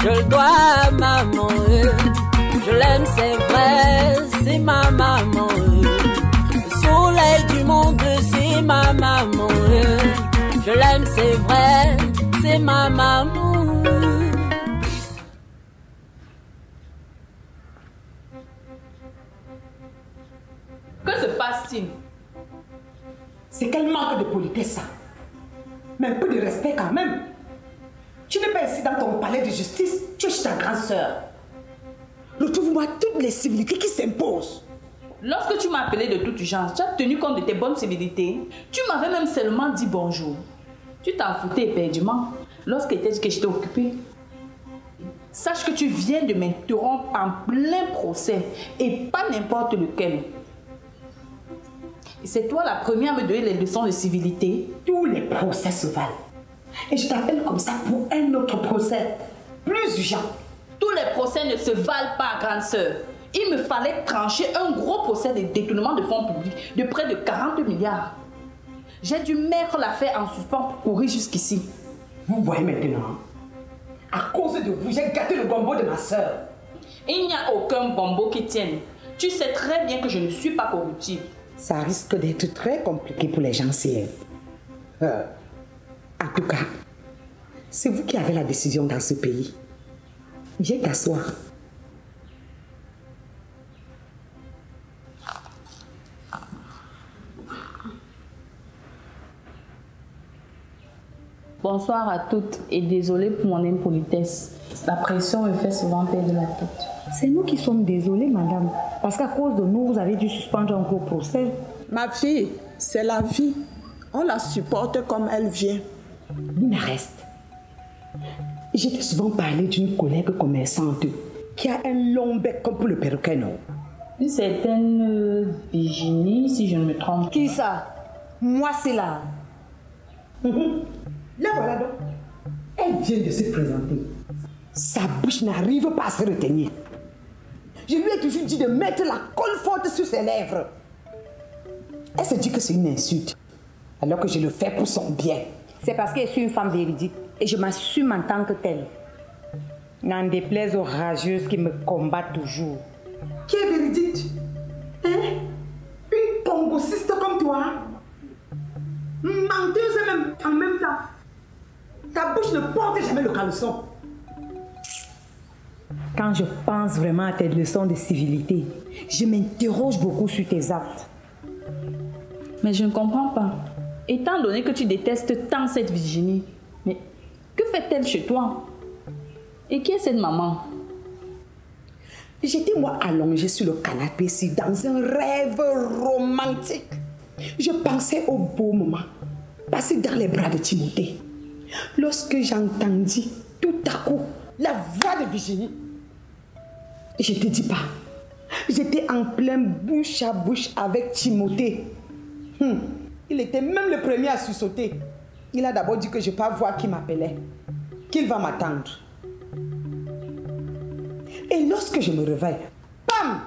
Je le dois à maman, je l'aime, c'est vrai, c'est ma maman. Le soleil du monde, c'est ma maman. Je l'aime, c'est vrai, c'est ma maman. Que se passe-t-il? C'est qu'elle manque de politesse, ça. Mais un peu de respect quand même. Tu n'es pas ici dans ton palais de justice, tu es chez ta grande sœur. Retrouve-moi toutes les civilités qui s'imposent. Lorsque tu m'as appelé de toute urgence, tu as tenu compte de tes bonnes civilités. Tu m'avais même seulement dit bonjour. Tu t'en foutais éperdument lorsqu'il t'a dit que j'étais occupée. Sache que tu viens de m'interrompre en plein procès et pas n'importe lequel. Et c'est toi la première à me donner les leçons de civilité. Tous les procès se valent. Et je t'appelle comme ça pour un autre procès, plus urgent. Tous les procès ne se valent pas, grande sœur. Il me fallait trancher un gros procès de détournement de fonds publics de près de 40 milliards. J'ai dû mettre l'affaire en suspens pour courir jusqu'ici. Vous voyez maintenant, à cause de vous, j'ai gâté le gombo de ma sœur. Il n'y a aucun gombo qui tienne. Tu sais très bien que je ne suis pas corruptible. Ça risque d'être très compliqué pour les gens anciens. En tout cas, c'est vous qui avez la décision dans ce pays. Viens t'asseoir. Bonsoir à toutes et désolée pour mon impolitesse. La pression me fait souvent perdre la tête. C'est nous qui sommes désolés, madame. Parce qu'à cause de nous, vous avez dû suspendre un gros procès. Ma fille, c'est la vie. On la supporte comme elle vient. Nina, reste. Je t'ai souvent parlé d'une collègue commerçante qui a un long bec comme pour le perroquet, non? Une certaine Virginie, si je ne me trompe. Qui ça? Moi, c'est là. Là, voilà donc. Elle vient de se présenter. Sa bouche n'arrive pas à se retenir. Je lui ai toujours dit de mettre la colle forte sur ses lèvres. Elle se dit que c'est une insulte, alors que je le fais pour son bien. C'est parce que je suis une femme véridique et je m'assume en tant que telle. N'en déplaise aux rageuses qui me combattent toujours. Qui est véridique? Hein? Une congociste comme toi? Menteuse même en même temps. Ta bouche ne porte jamais le caleçon. Quand je pense vraiment à tes leçons de civilité, je m'interroge beaucoup sur tes actes. Mais je ne comprends pas. Étant donné que tu détestes tant cette Virginie, mais que fait-elle chez toi? Et qui est cette maman? J'étais moi allongée sur le canapé ici dans un rêve romantique. Je pensais au beau moment passé dans les bras de Timothée. Lorsque j'entendis tout à coup la voix de Virginie, je ne te dis pas, j'étais en plein bouche à bouche avec Timothée. Il était même le premier à sursauter. Il a d'abord dit que je ne peux pas voir qui m'appelait, qu'il va m'attendre. Et lorsque je me réveille, bam,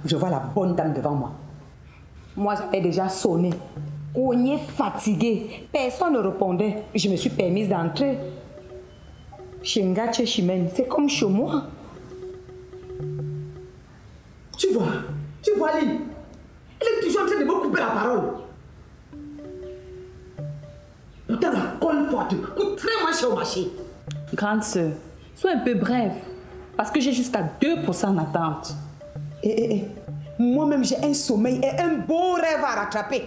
je vois la bonne dame devant moi. Moi, j'avais déjà sonné. Cogné, fatigué. Personne ne répondait. Je me suis permise d'entrer. Chez Ngache Chimène, c'est comme chez moi. Tu vois, Lynn, elle est toujours en train de me couper la parole. Pourtant, la colle forte coûte très moins cher au marché. Grande sœur, sois un peu brève, parce que j'ai jusqu'à 2% en attente. Moi-même, j'ai un sommeil et un beau rêve à rattraper.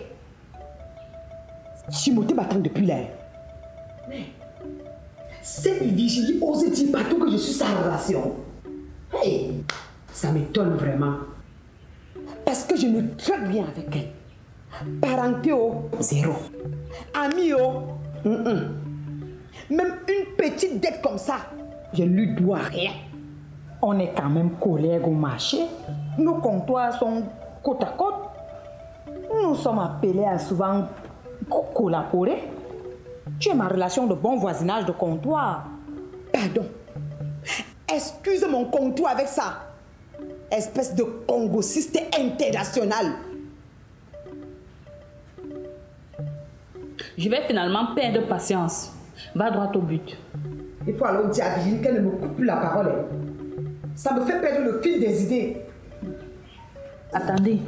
Timothée m'attend depuis l'air. Mais cette Virginie ose dire partout que je suis sa relation. Hey, ça m'étonne vraiment. Parce que je ne traite rien avec elle. Parenté au zéro. Ami au Même une petite dette comme ça, je ne lui dois rien. On est quand même collègues au marché. Nos comptoirs sont côte à côte. Nous sommes appelés à souvent collaborer. Tu es ma relation de bon voisinage de comptoir. Pardon. Excuse mon comptoir avec ça. Espèce de congociste international. Je vais finalement perdre patience. Va droit au but. Il faut alors dire à Virginie qu'elle ne me coupe plus la parole. Ça me fait perdre le fil des idées. Attendez.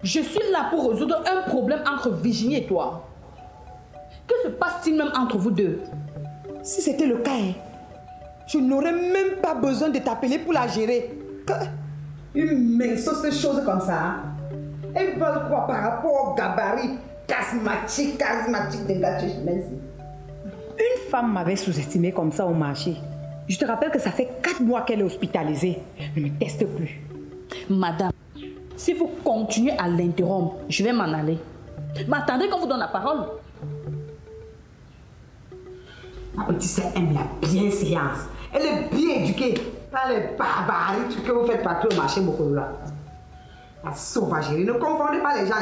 Je suis là pour résoudre un problème entre Virginie et toi. Que se passe-t-il même entre vous deux? Si c'était le cas, je n'aurais même pas besoin de t'appeler pour la gérer. Une mince chose comme ça. Elles veulent quoi par rapport au gabarit charismatique de la Tchéchène? Une femme m'avait sous-estimé comme ça au marché. Je te rappelle que ça fait 4 mois qu'elle est hospitalisée. Ne me teste plus. Madame, si vous continuez à l'interrompre, je vais m'en aller. M'attendez qu'on vous donne la parole. Ma petite sœur aime la bienséance. Elle est bien éduquée par les barbaries que vous faites partout au marché Mokolola. La sauvagerie, ne confondez pas les gens.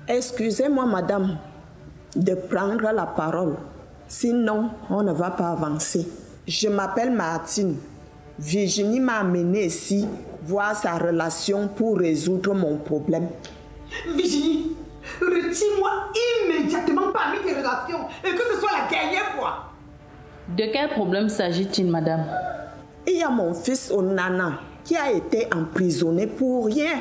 Excusez-moi, madame, de prendre la parole. Sinon, on ne va pas avancer. Je m'appelle Martine. Virginie m'a amenée ici voir sa relation pour résoudre mon problème. Virginie, retire-moi immédiatement parmi tes relations et que ce soit la dernière fois. De quel problème s'agit-il, madame? Il y a mon fils Onana qui a été emprisonné pour rien.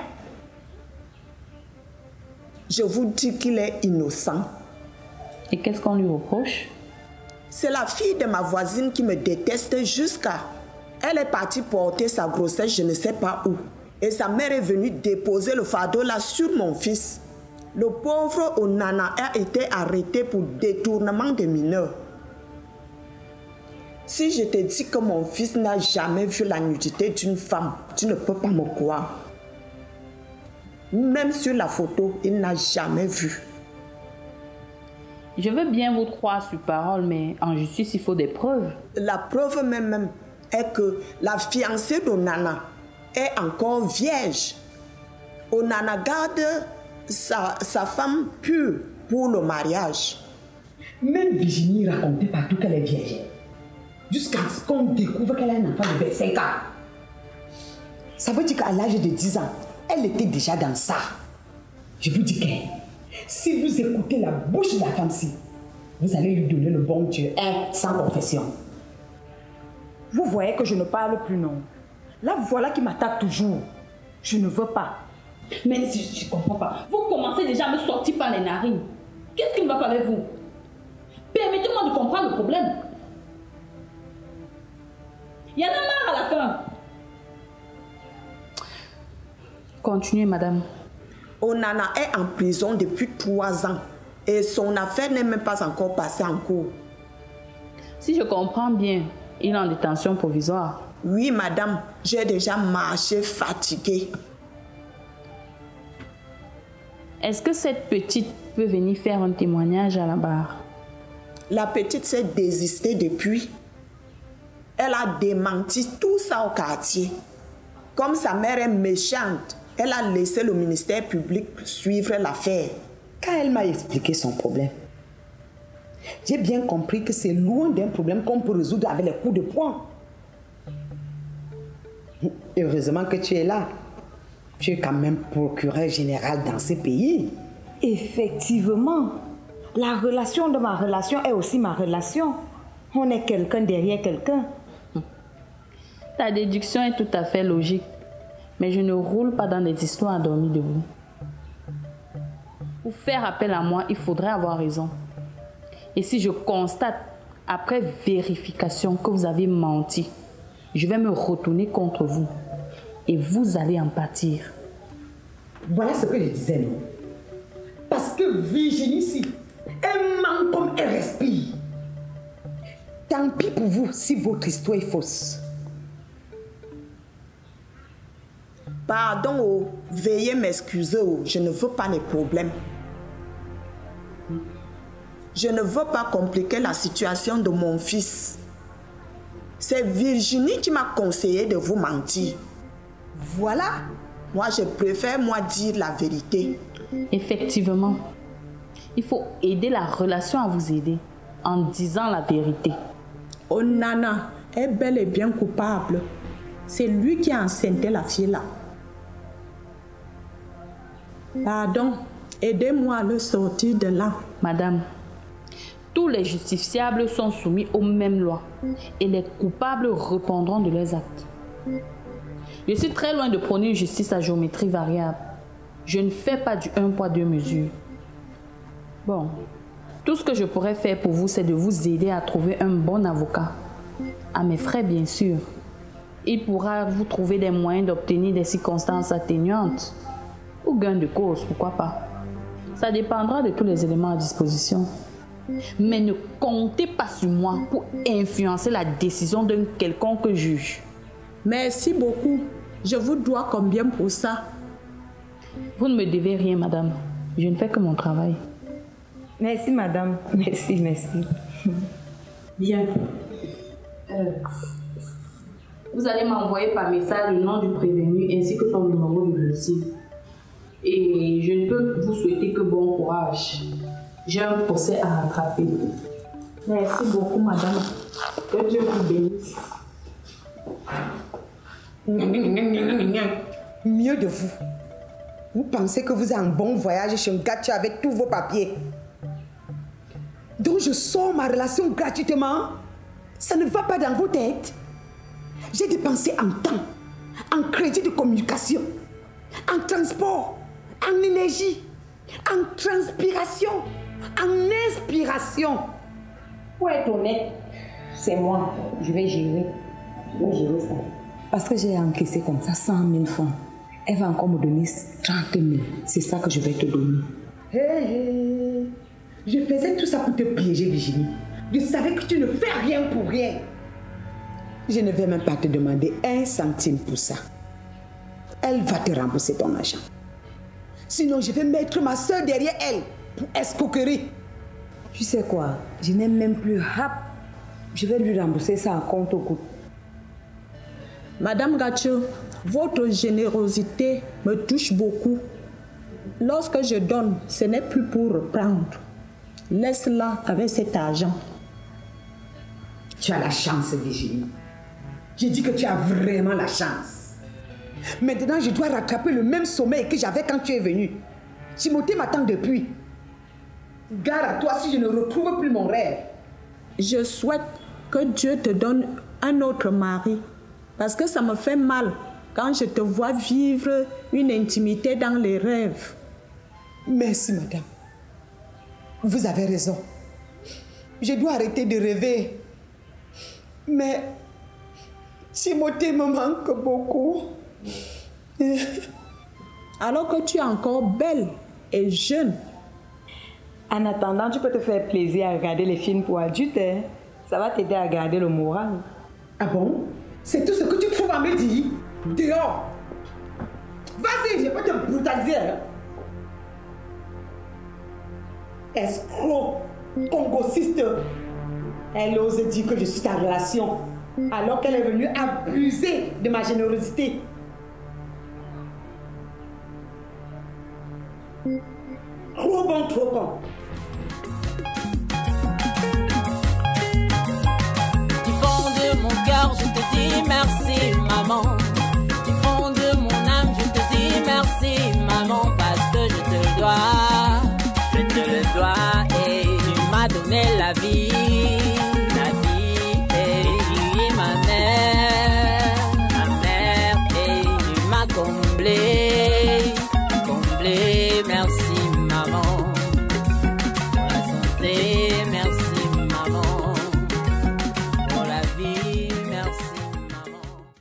Je vous dis qu'il est innocent. Et qu'est-ce qu'on lui reproche? C'est la fille de ma voisine qui me déteste jusqu'à... Elle est partie porter sa grossesse, je ne sais pas où. Et sa mère est venue déposer le fardeau là sur mon fils. Le pauvre Onana a été arrêté pour détournement de mineurs. Si je te dis que mon fils n'a jamais vu la nudité d'une femme, tu ne peux pas me croire. Même sur la photo, il n'a jamais vu. Je veux bien vous croire sur parole, mais en justice, il faut des preuves. La preuve même est que la fiancée d'Onana est encore vierge. Onana garde sa femme pure pour le mariage. Même Virginie racontait partout qu'elle est vierge. Jusqu'à ce qu'on découvre qu'elle a un enfant de 25 ans. Ça veut dire qu'à l'âge de 10 ans, elle était déjà dans ça. Je vous dis que si vous écoutez la bouche de la femme-ci, vous allez lui donner le bon Dieu, sans confession. Vous voyez que je ne parle plus, non? Là, voilà qui m'attaque toujours. Je ne veux pas. Mais je ne comprends pas. Vous commencez déjà à me sortir par les narines. Qu'est-ce qui ne va pas avec vous? Permettez-moi de comprendre le problème. Il y en a marre à la fin. Continuez, madame. Onana est en prison depuis 3 ans et son affaire n'est même pas encore passée en cours. Si je comprends bien, il est en détention provisoire. Oui, madame, j'ai déjà marché fatiguée. Est-ce que cette petite peut venir faire un témoignage à la barre? La petite s'est désistée depuis. Elle a démenti tout ça au quartier. Comme sa mère est méchante, elle a laissé le ministère public suivre l'affaire. Quand elle m'a expliqué son problème, j'ai bien compris que c'est loin d'un problème qu'on peut résoudre avec les coups de poing. Heureusement que tu es là. Tu es quand même procureur général dans ce pays. Effectivement, la relation de ma relation est aussi ma relation. On est quelqu'un derrière quelqu'un. Ta déduction est tout à fait logique, mais je ne roule pas dans des histoires endormies de vous. Pour faire appel à moi, il faudrait avoir raison. Et si je constate, après vérification, que vous avez menti, je vais me retourner contre vous. Et vous allez en pâtir. Voilà ce que je disais, non? Parce que Virginie ici, elle ment comme elle respire. Tant pis pour vous si votre histoire est fausse. Pardon, veuillez m'excuser, je ne veux pas les problèmes. Je ne veux pas compliquer la situation de mon fils. C'est Virginie qui m'a conseillé de vous mentir. Voilà. Moi, je préfère dire la vérité. Effectivement, il faut aider la relation à vous aider en disant la vérité. Onana est bel et bien coupable. C'est lui qui a enceinté la fille là. Pardon, aidez-moi à le sortir de là. Madame, tous les justiciables sont soumis aux mêmes lois et les coupables répondront de leurs actes. Je suis très loin de prôner une justice à géométrie variable. Je ne fais pas du 1 poids 2 mesures. Bon, tout ce que je pourrais faire pour vous, c'est de vous aider à trouver un bon avocat. À mes frais, bien sûr. Il pourra vous trouver des moyens d'obtenir des circonstances atténuantes ou gain de cause, pourquoi pas. Ça dépendra de tous les éléments à disposition. Mais ne comptez pas sur moi pour influencer la décision d'un quelconque juge. Merci beaucoup. Je vous dois combien pour ça? Vous ne me devez rien, madame. Je ne fais que mon travail. Merci, madame. Merci, merci. Bien. Vous allez m'envoyer par message le nom du prévenu ainsi que son numéro de dossier. Et je ne peux vous souhaiter que bon courage. J'ai un procès à rattraper. Merci beaucoup, madame. Que Dieu vous bénisse. Mieux de vous. Vous pensez que vous avez un bon voyage chez Ngachi avec tous vos papiers. Donc je sors ma relation gratuitement. Ça ne va pas dans vos têtes. J'ai dépensé en temps, en crédit de communication, en transport, en énergie, en transpiration, en inspiration. Pour être honnête, c'est moi. Je vais gérer ça. Parce que j'ai encaissé comme ça 100 000 francs. Elle va encore me donner 30 000. C'est ça que je vais te donner. Hey. Je faisais tout ça pour te piéger, Virginie. Je savais que tu ne fais rien pour rien. Je ne vais même pas te demander 1 centime pour ça. Elle va te rembourser ton argent. Sinon, je vais mettre ma soeur derrière elle pour escroquerie. Tu sais quoi? Je n'ai même plus hâte. Je vais lui rembourser ça à compte au coup. Madame Gacho, votre générosité me touche beaucoup. Lorsque je donne, ce n'est plus pour reprendre. Laisse-la avec cet argent. Tu as la chance, Virginie. J'ai dit que tu as vraiment la chance. Maintenant, je dois rattraper le même sommeil que j'avais quand tu es venu. Timothée m'attend depuis. Gare à toi si je ne retrouve plus mon rêve. Je souhaite que Dieu te donne un autre mari. Parce que ça me fait mal quand je te vois vivre une intimité dans les rêves. Merci, madame. Vous avez raison. Je dois arrêter de rêver. Mais Timothée me manque beaucoup. Alors que tu es encore belle et jeune. En attendant, tu peux te faire plaisir à regarder les films pour adultes. Hein? Ça va t'aider à garder le moral. Ah bon? C'est tout ce que tu trouves à me dire? Dehors! Vas-y, je vais pas te brutaliser. Hein? Escroc, congociste. Elle ose dire que je suis ta relation, alors qu'elle est venue abuser de ma générosité. Trop bon, trop con. Du fond de mon cœur, je te dis merci, maman. Du fond de mon âme, je te dis merci, maman, parce que je te le dois. Je te le dois et tu m'as donné la vie. La vie et tu es ma mère et tu m'as comblé.